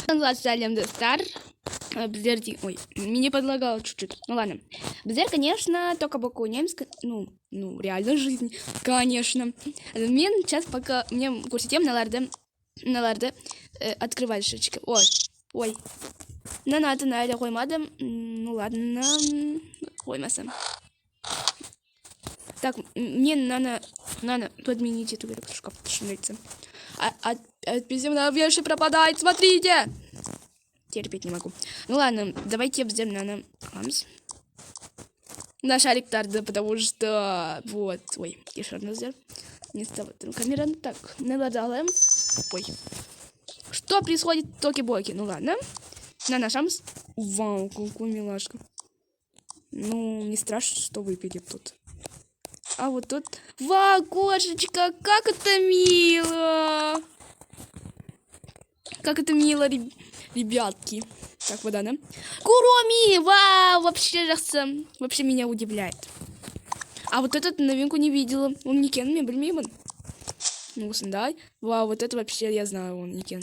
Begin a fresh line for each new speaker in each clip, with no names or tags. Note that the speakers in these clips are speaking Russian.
Сәлем достар. Біздерде... Ой, мне подлагало чуть-чуть. Ну ладно. Біздер, конечно, только боку немецко... Ну, реально жизнь, конечно. Мен сейчас пока... Мне көрсетем наларды открывать шишечки. Ой. Нанатын әлі қоймадым. Ну ладно. Қоймасам. Так, мне надо подменить эту шкаф. Безумно вещи пропадает, смотрите! Терпеть не могу. Ну ладно, давайте обзем на Хамс. На шарик Тарда, потому что... Вот, ой, еще одно взял. Не стало там камера. Так, наладаем. Ой. Что происходит в Токи-Боки? Ну ладно. На Шамс. Вау, какой милашка. Ну, не страшно, что выпадет тут. А вот тут... Вау, кошечка, как это мило! Как это мило, ребятки. Так, вода, да? Куроми! Вау, вообще меня удивляет. А вот этот новинку не видела. Он не кен, мне. Ну, дай. Вау, вот это вообще я знаю, он не кен.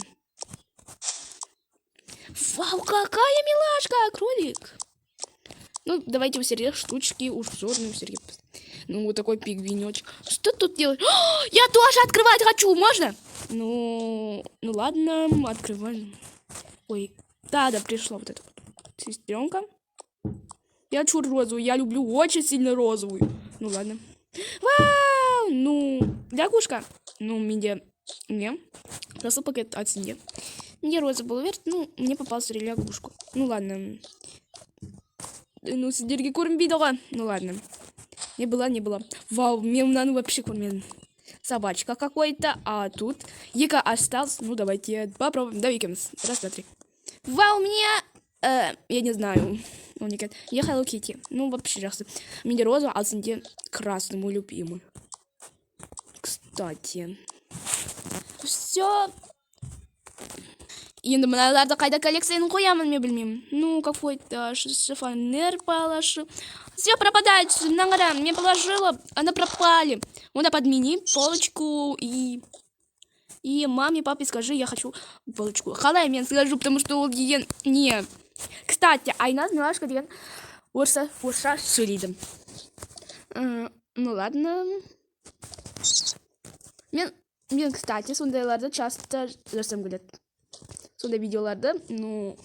Вау, какая милашка, кролик. Ну, давайте у Сергея штучки, узорные у Сергея. Ну, вот такой пигвинёчек. Что тут делать? О, я тоже открывать хочу, можно? Ну ладно, открываем. Ой, да, пришло вот это вот. Сестренка. Я хочу розовую, я люблю очень сильно розовую. Ну ладно. Вау, ну, лягушка. Ну, мне просто пакет от семьи. Мне роза был вверх, ну, мне попался лягушку. Ну ладно. Ну, сидерги корм видела. Ну ладно. Не было. Вау, мне надо вообще кормить. Собачка какой-то, а тут Ека остался. Ну, давайте попробуем. Давай, раз, два, три. Вау, у меня... я не знаю. Ну, никак. Я Hello Kitty. Ну, вообще, раз. Мне розу, а Синди красный, мой любимый. Кстати. Все. Енді мыналарды қайда коллекцияны қоямын, мен білмеймін. Ну, какой-то шифонер положил. Все пропадает. Нагора, мне положила, она пропали. Надо подмени полочку и маме, папе скажи, я хочу полочку. Халай мне скажу, потому что он не. Кстати, айна милашка деген орса сөйлейді. Ну ладно. Мен кстати, сондайларды часто жасам келеді. Сондай видеоларды, ну...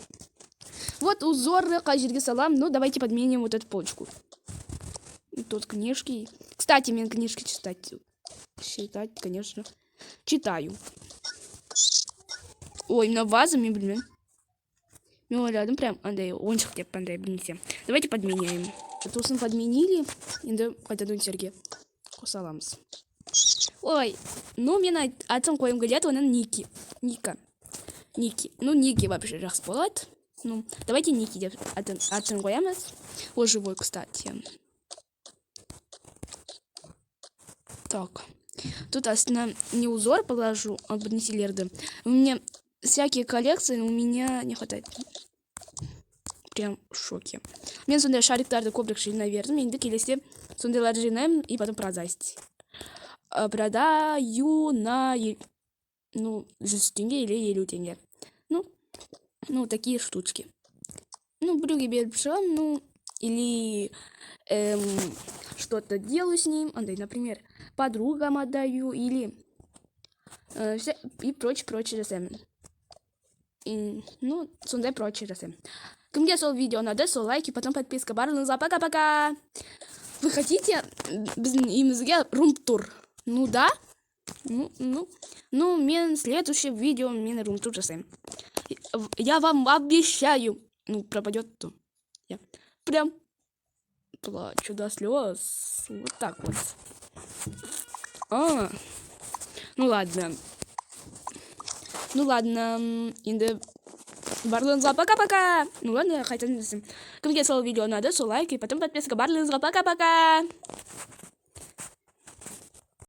Вот узоры, жерге салам. Ну, давайте подменим вот эту полочку. Тут книжки. Кстати, мне книжки читать, конечно, читаю. Ой, на вазами, блин. Ну, рядом прям, Андрей, он хотел, Андрей, блин, давайте подменяем. Это уж подменили. И хотя тут Сергей. Кусаламс. Ой, ну, мне на оценку им говорят, она Ника. Ну, Ники вообще расплод. Ну, давайте Ники оценкуем. Вот живой, кстати. Так. Тут не узор положу, а бонусилерды. У меня всякие коллекции, у меня не хватает. Прям в шоке. Мне сюда шарик тарда комплекс, наверное. Мне такие листы сюда ложим и потом продать. Продаю на... Ну, 10 тенге или елу тенге. Ну, такие штучки. Ну, брюки бербшам, ну, или что-то делаю с ним. Например, подругам отдаю, или и прочее засем. Ну, сундай прочее засем. Кому сол видео, надо сол лайки, потом подписка. Барлыңызға пока-пока. Вы хотите имізге рум-тур? Ну, да? Ну, мен следующее видео мен рум-тур жасаем. Я вам обещаю. Ну, пропадет то. Я прям плачу до слез. Вот так вот. Ну ладно. Инде барлыңызға пока-пока. Ну ладно, хотя кімге сол видео надо, сол лайк и потом подписка. Барлыңызға пока-пока.